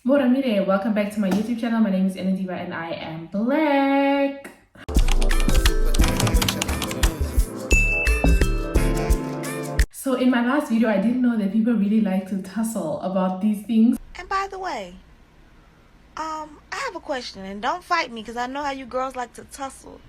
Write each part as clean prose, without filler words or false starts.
Bora mire, welcome back to my YouTube channel. My name is Ann-Adeva and I am black. So in my last video, I didn't know that people really like to tussle about these things. And by the way, I have a question, and don't fight me because I know how you girls like to tussle.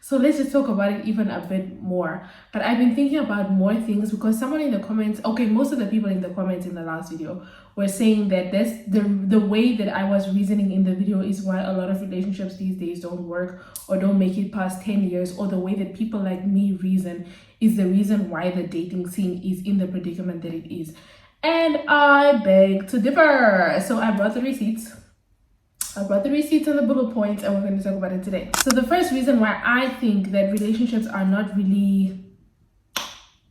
So let's just talk about it even a bit more. But I've been thinking about more things because someone in the comments, most of the people in the comments in the last video were saying that that's the way that I was reasoning in the video is why a lot of relationships these days don't work or don't make it past 10 years, or the way that people like me reason is the reason why the dating scene is in the predicament that it is. And I beg to differ. So I brought the receipts. and the bullet points, and we're going to talk about it today. So the first reason why I think that relationships are not really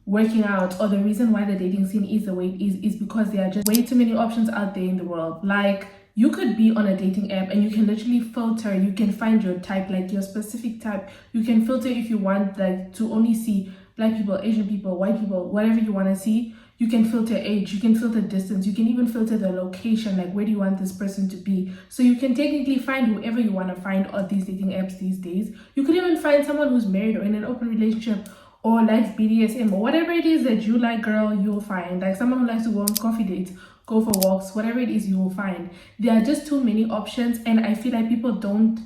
working out, or the reason why the dating scene is the way it is because there are just way too many options out there in the world. Like, you could be on a dating app and you can literally filter, you can find your type, like your specific type. You can filter if you want, like, to only see black people, Asian people, white people, whatever you want to see. You can filter age, you can filter distance, you can even filter the location, like where do you want this person to be. So you can technically find whoever you want to find on these dating apps these days. You could even find someone who's married or in an open relationship or likes BDSM or whatever it is that you like, girl, you'll find. Like someone who likes to go on coffee dates, go for walks, whatever it is, you will find. There are just too many options, and I feel like people don't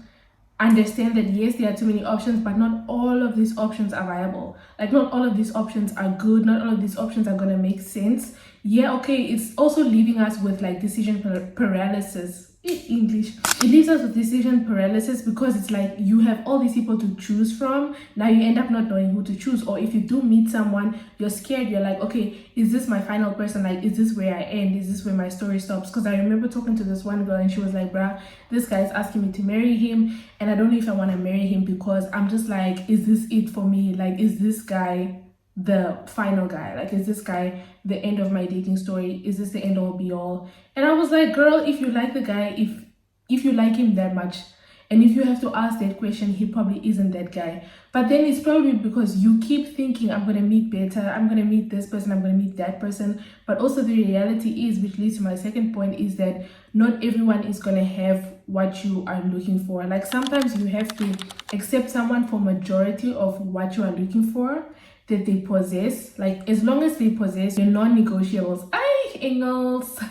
understand that yes, there are too many options, but not all of these options are viable. Like, not all of these options are good, not all of these options are gonna make sense. Yeah, okay, it's also leaving us with like decision paralysis. English. It leaves us with decision paralysis because it's like you have all these people to choose from. Now you end up not knowing who to choose, or if you do meet someone, you're scared. You're like, okay, is this my final person? Like, is this where I end? Is this where my story stops? Because I remember talking to this one girl and she was like, bruh, this guy's asking me to marry him and I don't know if I want to marry him because I'm just like, is this it for me? Like, is this guy the final guy? Like, is this guy the end of my dating story? Is this the end all be all? And I was like, girl, if you like the guy, if you like him that much, and if you have to ask that question, he probably isn't that guy. But then it's probably because you keep thinking, I'm gonna meet better, I'm gonna meet this person, I'm gonna meet that person. But also the reality is, which leads to my second point, is that not everyone is gonna have what you are looking for. Like, sometimes you have to accept someone for majority of what you are looking for that they possess. Like, as long as they possess your non-negotiables, Engels,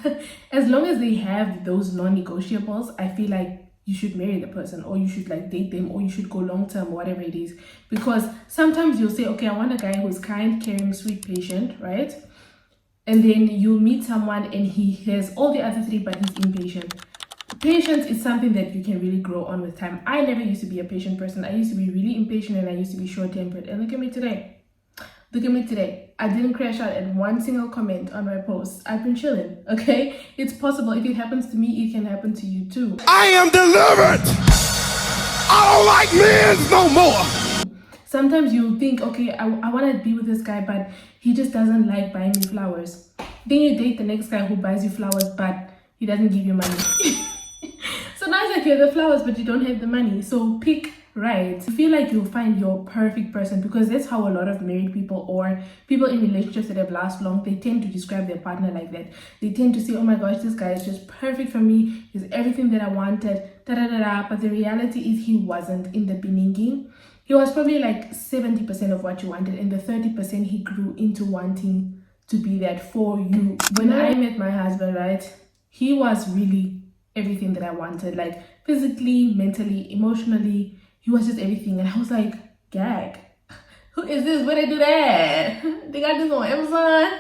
as long as they have those non-negotiables, I feel like you should marry the person, or you should like date them, or you should go long-term, or whatever it is. Because sometimes you'll say, okay, I want a guy who's kind, caring, sweet, patient, right? And then you meet someone and he has all the other three, but he's impatient. Patience is something that you can really grow on with time. I never used to be a patient person. I used to be really impatient and I used to be short-tempered. And look at me today. Look at me today. I didn't crash out at one single comment on my posts. I've been chilling, okay? It's possible. If it happens to me, it can happen to you too. I am delivered. I don't like men no more. Sometimes you think, okay, I want to be with this guy, but he just doesn't like buying me flowers. Then you date the next guy who buys you flowers, but he doesn't give you money. So now it's like you have the flowers, but you don't have the money. So pick right. I feel like you'll find your perfect person, because that's how a lot of married people or people in relationships that have lasted long, they tend to describe their partner like that. They tend to say, oh my gosh, this guy is just perfect for me, he's everything that I wanted, but the reality is he wasn't in the beginning. He was probably like 70% of what you wanted, and the 30% he grew into wanting to be that for you. When I met my husband, right, he was really everything that I wanted, like physically, mentally, emotionally. He was just everything. And I was like, gag, who is this? Where they do that? They got this on Amazon.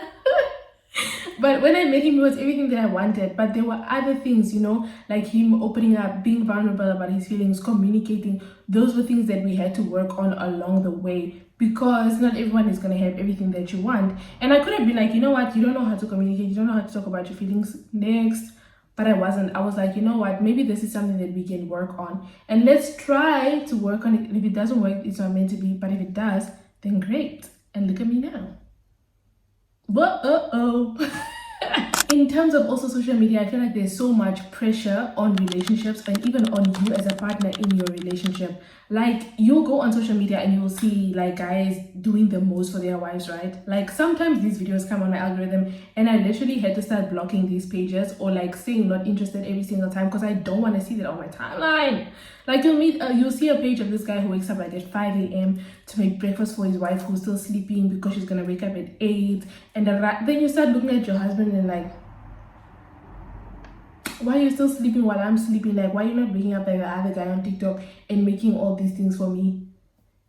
But when I met him, he was everything that I wanted. But there were other things, you know, like him opening up, being vulnerable about his feelings, communicating. Those were things that we had to work on along the way, because not everyone is going to have everything that you want. And I could have been like, you know what, you don't know how to communicate, you don't know how to talk about your feelings, next. But I wasn't. I was like, you know what, maybe this is something that we can work on, and let's try to work on it. And if it doesn't work, it's not meant to be. But if it does, then great. And look at me now. But in terms of also social media, I feel like there's so much pressure on relationships and even on you as a partner in your relationship. Like, you'll go on social media and you'll see like guys doing the most for their wives, right? Like, sometimes these videos come on my algorithm and I literally had to start blocking these pages or like saying not interested every single time because I don't want to see that on my timeline. Like, you'll see a page of this guy who wakes up like at 5 a.m. to make breakfast for his wife who's still sleeping because she's gonna wake up at 8, and then you start looking at your husband and like, why are you still sleeping while I'm sleeping? Like, why are you not waking up like the other guy on TikTok and making all these things for me?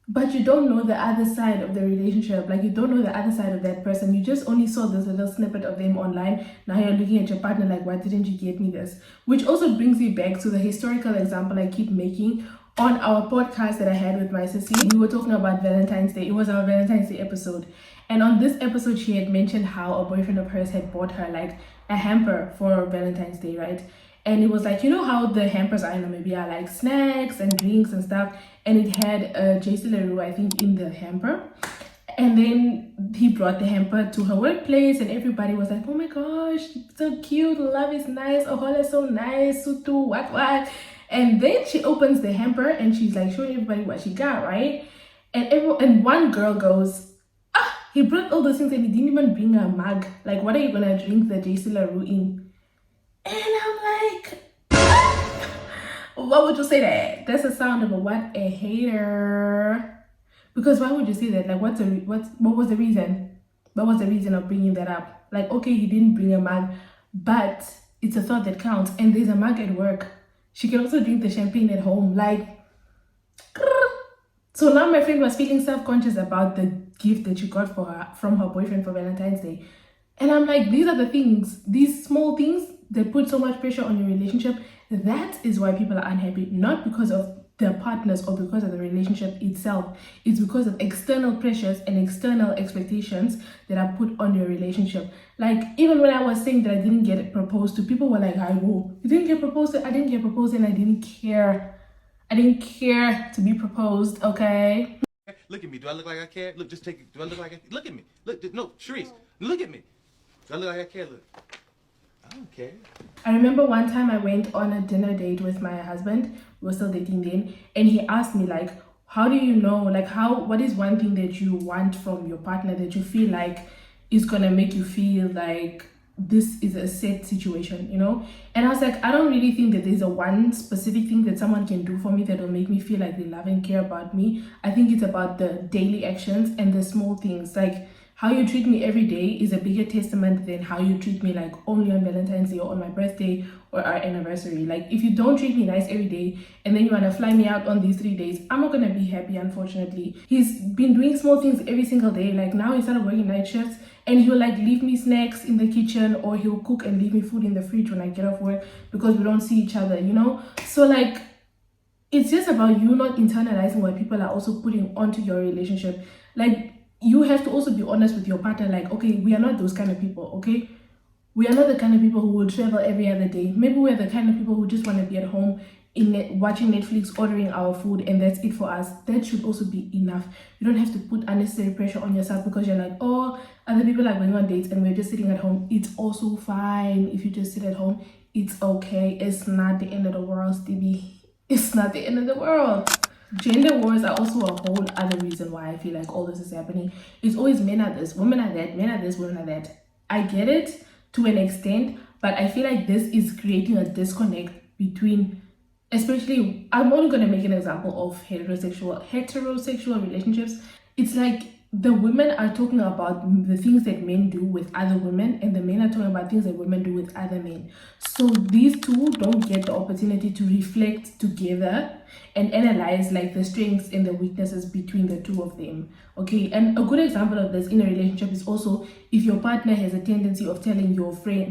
But you don't know the other side of the relationship. Like, you don't know the other side of that person. You just only saw this little snippet of them online. Now you're looking at your partner like, why didn't you get me this? Which also brings me back to the historical example I keep making on our podcast that I had with my sissy. We were talking about Valentine's Day. It was our Valentine's Day episode. And on this episode, she had mentioned how a boyfriend of hers had bought her like a hamper for Valentine's Day, right? And it was like, you know how the hampers are, maybe are like snacks and drinks and stuff. And it had a JC LaRue, I think, in the hamper. And then he brought the hamper to her workplace and everybody was like, oh my gosh, so cute, love is nice, oh, is so nice, sutu, what. And then she opens the hamper and she's like showing everybody what she got, right? And one girl goes, he brought all those things and he didn't even bring a mug. Like, what are you gonna drink the JC LaRue in? And I'm like, what would you say that? That's the sound of a what? A hater. Because why would you say that? Like, what was the reason? What was the reason of bringing that up? Like, okay, he didn't bring a mug, but it's a thought that counts. And there's a mug at work. She can also drink the champagne at home. Like, so now my friend was feeling self-conscious about the gift that she got for her from her boyfriend for Valentine's Day. And I'm like, these are the things, these small things that put so much pressure on your relationship. That is why people are unhappy, not because of their partners or because of the relationship itself. It's because of external pressures and external expectations that are put on your relationship. Like, even when I was saying that I didn't get proposed to, people were like, you didn't get proposed to? I didn't get proposed and I didn't care. I didn't care to be proposed, okay? Look at me. Do I look like I care? Look, just take it. Do I look like I care? Look at me. Look, no, Sharice, look at me. Do I look like I care? Look. I don't care. I remember one time I went on a dinner date with my husband. We were still dating then. And he asked me, like, how do you know, like, what is one thing that you want from your partner that you feel like is going to make you feel like this is a set situation, you know? And I was like, I don't really think that there's a one specific thing that someone can do for me that will make me feel like they love and care about me. I think it's about the daily actions and the small things. Like, how you treat me every day is a bigger testament than how you treat me like only on Valentine's Day or on my birthday or our anniversary. Like, if you don't treat me nice every day and then you want to fly me out on these 3 days, I'm not going to be happy, unfortunately. He's been doing small things every single day. Like, now he started working night shifts and he'll like leave me snacks in the kitchen or he'll cook and leave me food in the fridge when I get off work because we don't see each other, you know? So like, it's just about you not internalizing what people are also putting onto your relationship. Like, you have to also be honest with your partner, like, okay, we are not those kind of people, okay? We are not the kind of people who will travel every other day. Maybe we're the kind of people who just want to be at home watching Netflix, ordering our food, and that's it for us. That should also be enough. You don't have to put unnecessary pressure on yourself because you're like, oh, other people are going on dates and we're just sitting at home. It's also fine if you just sit at home. It's okay. It's not the end of the world, Stevie. It's not the end of the world. Gender wars are also a whole other reason why I feel like all this is happening. It's always men are this, women are that, men are this, women are that. I get it to an extent, but I feel like this is creating a disconnect between, especially, I'm only going to make an example of heterosexual relationships. It's like the women are talking about the things that men do with other women and the men are talking about things that women do with other men. So these two don't get the opportunity to reflect together and analyze like the strengths and the weaknesses between the two of them. Okay, and a good example of this in a relationship is also if your partner has a tendency of telling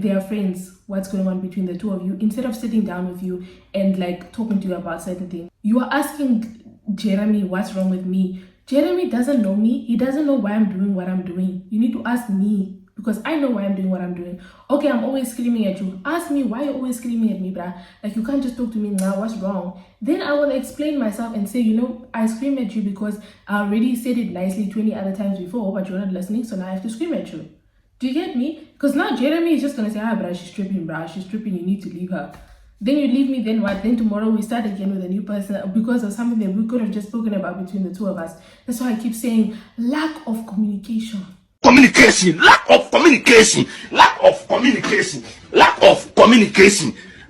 their friends what's going on between the two of you, instead of sitting down with you and like talking to you about certain things. You are asking Jeremy what's wrong with me. Jeremy doesn't know me. He doesn't know why I'm doing what I'm doing. You need to ask me because I know why I'm doing what I'm doing. Okay, I'm always screaming at you. Ask me why you're always screaming at me, bruh. Like, you can't just talk to me now. What's wrong? Then I will explain myself and say, you know, I scream at you because I already said it nicely 20 other times before, but you're not listening, so now I have to scream at you. Do you get me? Because now Jeremy is just gonna say, bruh, she's tripping, you need to leave her. Then you leave me, then what? Then tomorrow we start again with a new person because of something that we could have just spoken about between the two of us. That's why I keep saying lack of communication. Lack of communication, lack of communication, lack of communication,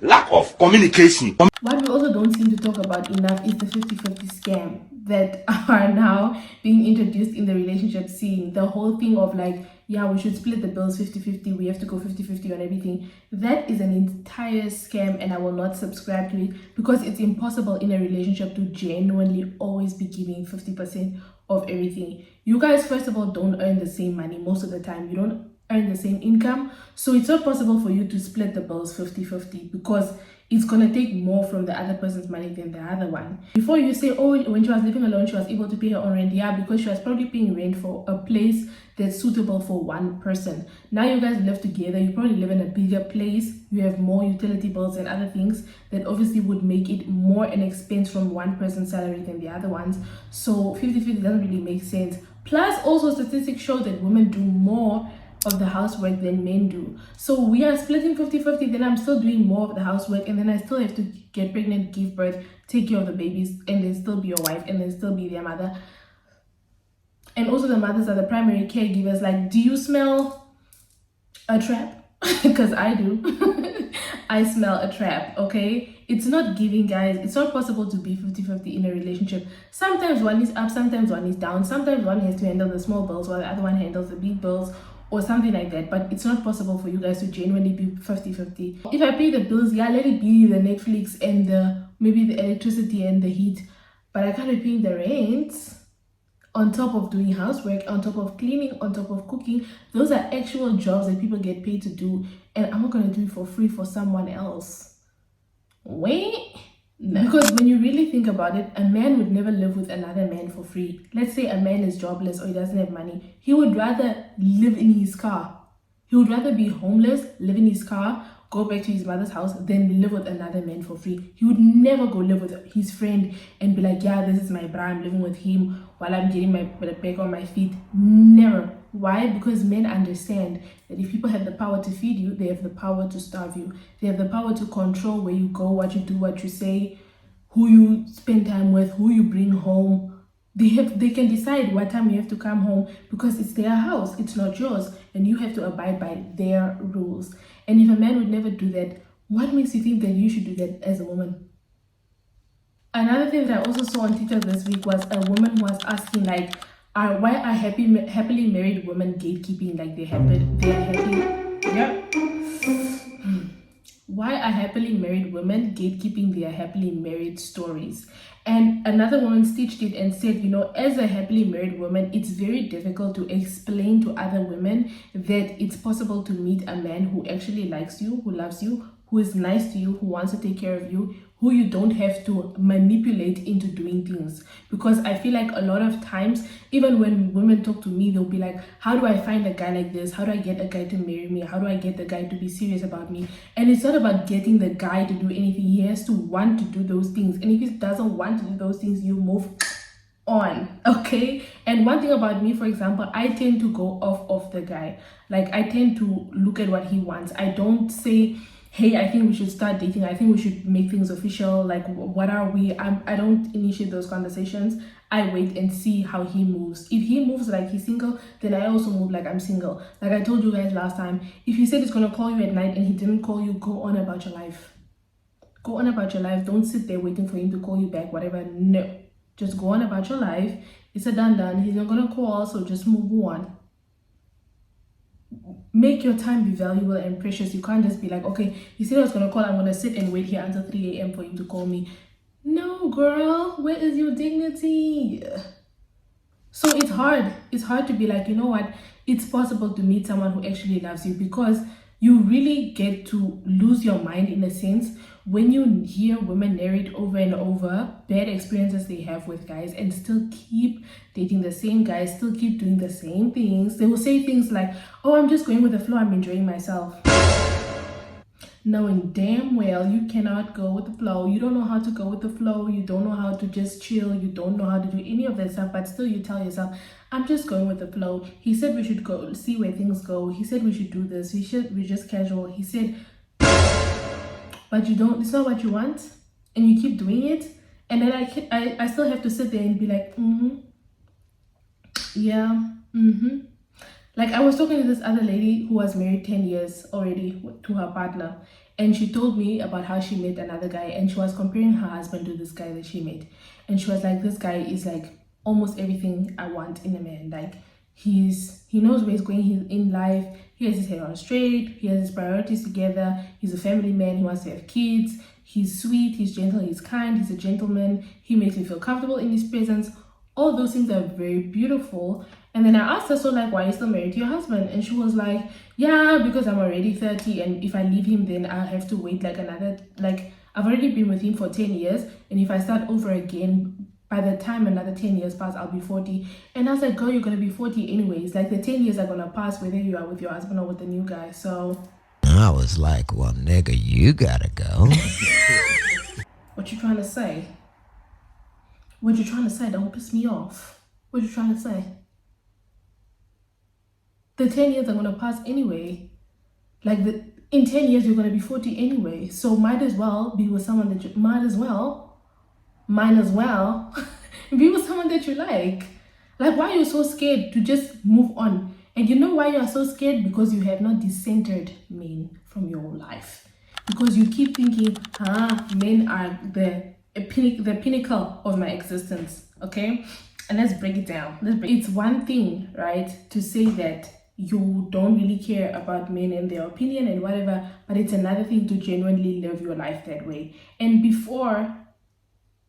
lack of communication. What we also don't seem to talk about enough is the 50-50 scam that are now being introduced in the relationship scene. The whole thing of like, yeah, we should split the bills 50-50, we have to go 50-50 on everything. That is an entire scam, and I will not subscribe to it because it's impossible in a relationship to genuinely always be giving 50% of everything. You guys, first of all, don't earn the same money most of the time. You don't earn the same income, so it's not possible for you to split the bills 50-50 because it's gonna take more from the other person's money than the other one. Before you say, oh, when she was living alone, she was able to pay her own rent. Yeah, because she was probably paying rent for a place that's suitable for one person. Now you guys live together, you probably live in a bigger place, you have more utility bills and other things that obviously would make it more an expense from one person's salary than the other ones. So 50-50 doesn't really make sense. Plus, also statistics show that women do more of the housework than men do. So we are splitting 50-50, then I'm still doing more of the housework, and then I still have to get pregnant, give birth, take care of the babies, and then still be your wife, and then still be their mother. And also the mothers are the primary caregivers. Like, do you smell a trap? Because I do. I smell a trap, okay? It's not giving, guys. It's not possible to be 50-50 in a relationship. Sometimes one is up, sometimes one is down. Sometimes one has to handle the small bills while the other one handles the big bills, or something like that. But it's not possible for you guys to genuinely be 50-50. If I pay the bills, yeah, let it be the Netflix and the maybe the electricity and the heat, but I can't be paying the rent on top of doing housework, on top of cleaning, on top of cooking. Those are actual jobs that people get paid to do, and I'm not going to do it for free for someone else. Wait, no. Because when you really think about it, a man would never live with another man for free. Let's say a man is jobless or he doesn't have money. He would rather live in his car. He would rather be homeless, live in his car, go back to his mother's house, than live with another man for free. He would never go live with his friend and be like, yeah, this is my bra, I'm living with him while I'm getting my back on my feet. Never. Why? Because men understand that if people have the power to feed you, they have the power to starve you. They have the power to control where you go, what you do, what you say, who you spend time with, who you bring home. They can decide what time you have to come home because it's their house, it's not yours, and you have to abide by their rules. And if a man would never do that, what makes you think that you should do that as a woman? Another thing that I also saw on TikTok this week was a woman who was asking like, why are happily married women gatekeeping? Like they're happy, yeah. Why are happily married women gatekeeping their happily married stories? And another woman stitched it and said, you know, as a happily married woman, it's very difficult to explain to other women that it's possible to meet a man who actually likes you, who loves you, who is nice to you, who wants to take care of you, who you don't have to manipulate into doing things. Because I feel like a lot of times, even when women talk to me, they'll be like, how do I find a guy like this? How do I get a guy to marry me? How do I get the guy to be serious about me? And it's not about getting the guy to do anything. He has to want to do those things. And if he doesn't want to do those things, you move on, okay? And one thing about me, for example, I tend to go off of the guy. Like, I tend to look at what he wants. I don't say, hey, I think we should start dating, I think we should make things official, like what are we? I don't initiate those conversations. I wait and see how he moves. If he moves like he's single, then I also move like I'm single. Like I told you guys last time, if he said he's gonna call you at night and he didn't call you, go on about your life. Go on about your life. Don't sit there waiting for him to call you back, whatever. No, just go on about your life. It's a done. He's not gonna call, so just move on. Make your time be valuable and precious. You can't just be like, okay, you said I was gonna call, I'm gonna sit and wait here until 3 a.m. for him to call me. No, girl, where is your dignity? So it's hard to be like, you know what, it's possible to meet someone who actually loves you, because you really get to lose your mind in a sense when you hear women narrate over and over bad experiences they have with guys and still keep dating the same guys, still keep doing the same things. They will say things like, oh, I'm just going with the flow, I'm enjoying myself. knowing damn well you cannot go with the flow. You don't know how to go with the flow. You don't know how to just chill. You don't know how to do any of that stuff, but still you tell yourself, I'm just going with the flow. He said we should go see where things go. He said we should do this. We're just casual. He said, but you don't, it's not what you want, and you keep doing it. And then I still have to sit there and be like, yeah, Like, I was talking to this other lady who was married 10 years already to her partner, and she told me about how she met another guy, and she was comparing her husband to this guy that she met. And she was like, this guy is like almost everything I want in a man. Like, he knows where he's going in life. He has his head on straight. He has his priorities together. He's a family man. He wants to have kids. He's sweet. He's gentle. He's kind. He's a gentleman. He makes me feel comfortable in his presence. All those things are very beautiful. And then I asked her, so like, why are you still married to your husband? And she was like, yeah, because I'm already 30, and if I leave him, then I'll have to wait like another, like, I've already been with him for 10 years, and if I start over again, by the time another 10 years pass, I'll be 40. And I was like, girl, you're gonna be 40 anyways. Like, the 10 years are gonna pass whether you are with your husband or with the new guy. So I was like, well, nigga, you gotta go. what you trying to say? What you trying to say? Don't piss me off. What you trying to say? The 10 years are gonna pass anyway. Like, in 10 years you're gonna be 40 anyway. So might as well be with someone that you might as well be with someone that you like. Like, why are you so scared to just move on? And you know why you are so scared? Because you have not decentered men from your life. Because you keep thinking, men are the pinnacle of my existence. Okay, and let's break it down. It's one thing, right, to say that you don't really care about men and their opinion and whatever, but it's another thing to genuinely live your life that way. And before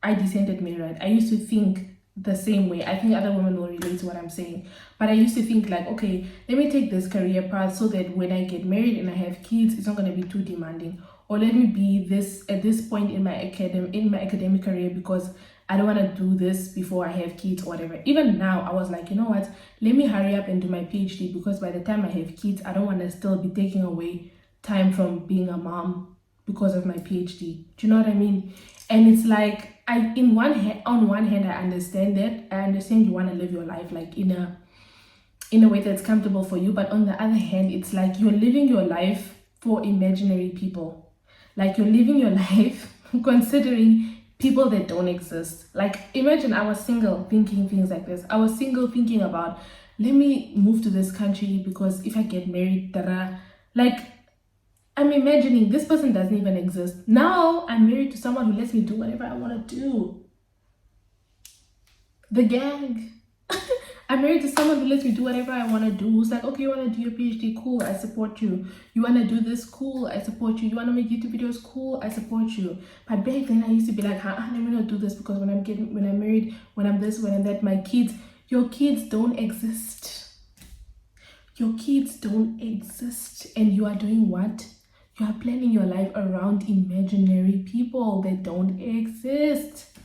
I decentered men, right, I used to think the same way. I think other women will relate to what I'm saying, but I used to think like, okay, let me take this career path so that when I get married and I have kids, it's not going to be too demanding. Or let me be this at this point in my academic career, because I don't want to do this before I have kids or whatever. Even now, I was like, you know what? Let me hurry up and do my PhD, because by the time I have kids, I don't want to still be taking away time from being a mom because of my PhD. Do you know what I mean? And it's like, on one hand, I understand that. I understand you want to live your life like in a way that's comfortable for you. But on the other hand, it's like you're living your life for imaginary people. Like, you're living your life considering people that don't exist. Like, imagine I was single thinking things like this. I was single thinking about, let me move to this country because if I get married, like, I'm imagining this person doesn't even exist. Now I'm married to someone who lets me do whatever I want to do. The gang. I'm married to someone who lets me do whatever I want to do. Who's like, okay, you want to do your PhD? Cool, I support you. You want to do this? Cool, I support you. You want to make YouTube videos? Cool, I support you. But back then I used to be like, let me not do this, because when I'm married, when I'm this, when I'm that, my kids, your kids don't exist. Your kids don't exist. And you are doing what? You are planning your life around imaginary people that don't exist.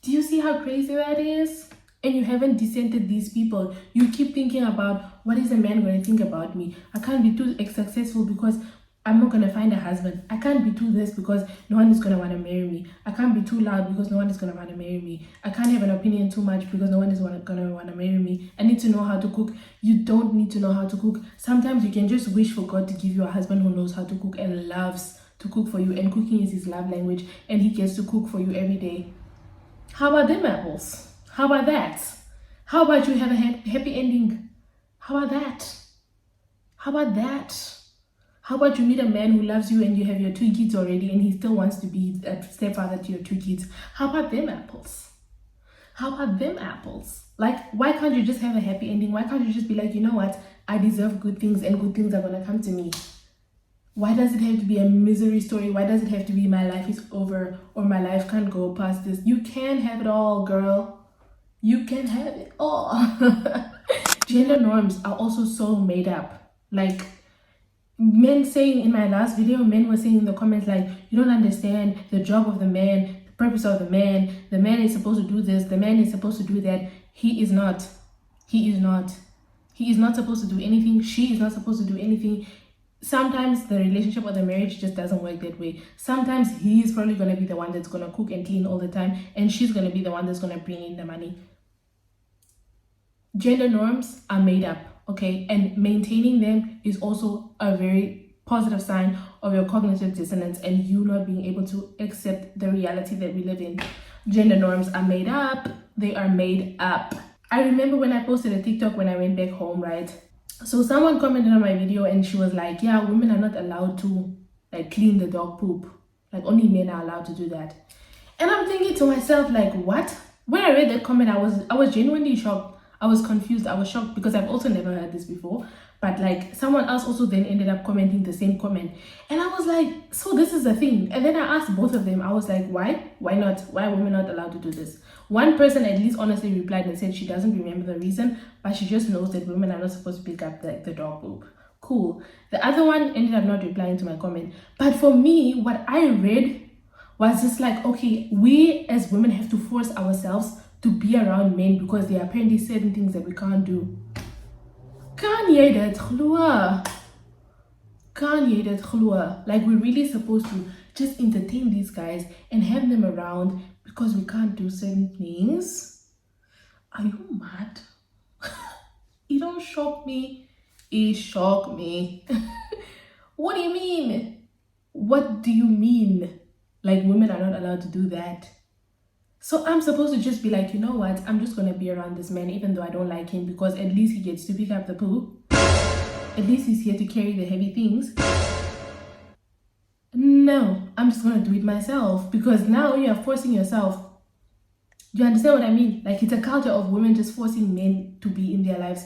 Do you see how crazy that is? And you haven't decentered these people. You keep thinking about, what is a man going to think about me? I can't be too successful because I'm not going to find a husband. I can't be too this because no one is going to want to marry me. I can't be too loud because no one is going to want to marry me. I can't have an opinion too much because no one is going to want to marry me. I need to know how to cook. You don't need to know how to cook. Sometimes you can just wish for God to give you a husband who knows how to cook and loves to cook for you. And cooking is his love language. And he gets to cook for you every day. How about them apples? How about that? How about you have a happy ending? How about that? How about that? How about you meet a man who loves you and you have your 2 kids already and he still wants to be a stepfather to your 2 kids? How about them apples? How about them apples? Like, why can't you just have a happy ending? Why can't you just be like, you know what? I deserve good things and good things are going to come to me. Why does it have to be a misery story? Why does it have to be my life is over or my life can't go past this? You can have it all, girl. You can have it all. Gender norms are also so made up. Like, men saying in my last video, men were saying in the comments like, you don't understand the job of the man, the purpose of the man is supposed to do this, the man is supposed to do that. He is not supposed to do anything. She is not supposed to do anything. sometimes the relationship or the marriage just doesn't work that way. Sometimes he's probably going to be the one that's going to cook and clean all the time, and she's going to be the one that's going to bring in the money. Gender norms are made up, okay? And maintaining them is also a very positive sign of your cognitive dissonance and you not being able to accept the reality that we live in. Gender norms are made up. They are made up. I remember when I posted a TikTok when I went back home, right? So someone commented on my video and she was like, yeah, women are not allowed to like clean the dog poop. Like only men are allowed to do that. And I'm thinking to myself, like, what? When I read that comment, I was genuinely shocked. I was confused. I was shocked because I've also never heard this before. But like someone else also then ended up commenting the same comment. And I was like, so this is the thing. And then I asked both of them. I was like, why? Why not? Why are women not allowed to do this? One person at least honestly replied and said she doesn't remember the reason, but she just knows that women are not supposed to pick up the dog poop. Cool. The other one ended up not replying to my comment. But for me, what I read was just like, okay, we as women have to force ourselves to be around men because there are apparently certain things that we can't do. Kanye dat gloe. Like we're really supposed to just entertain these guys and have them around because we can't do certain things. Are you mad? It don't shock me. It shocked me. What do you mean? What do you mean? Like women are not allowed to do that. So I'm supposed to just be like, you know what? I'm just going to be around this man even though I don't like him because at least he gets to pick up the poo. At least he's here to carry the heavy things. No, I'm just going to do it myself because now you're forcing yourself. You understand what I mean? Like it's a culture of women just forcing men to be in their lives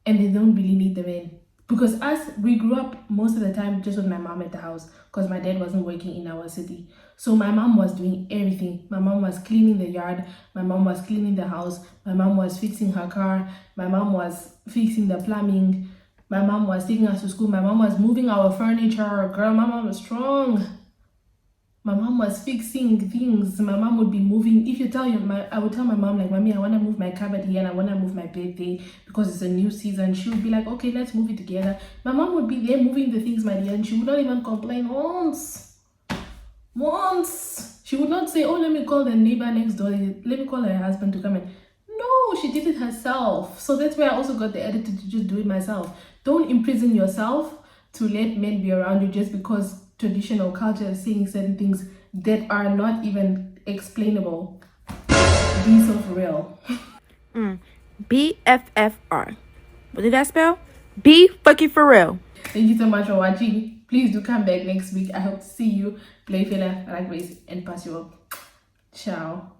and they don't really need the men. Because we grew up most of the time just with my mom at the house because my dad wasn't working in our city. So my mom was doing everything. My mom was cleaning the yard. My mom was cleaning the house. My mom was fixing her car. My mom was fixing the plumbing. My mom was taking us to school. My mom was moving our furniture. Girl, my mom was strong. My mom was fixing things. My mom would be moving. If you tell you, I would tell my mom, like, Mommy, I want to move my cupboard here and I want to move my bed there because it's a new season. She would be like, okay, let's move it together. My mom would be there moving the things, my dear, and she would not even complain once. She would not say, oh, let me call the neighbor next door. Let me call her husband to come in. No, she did it herself. So that's where I also got the attitude to just do it myself. Don't imprison yourself to let men be around you just because traditional culture is saying certain things that are not even explainable. Be so for real. BFFR. What did that spell? Be fucking for real. Thank you so much for watching. Please do come back next week. I hope to see you. Play fella, like, race, and pass you up. Ciao.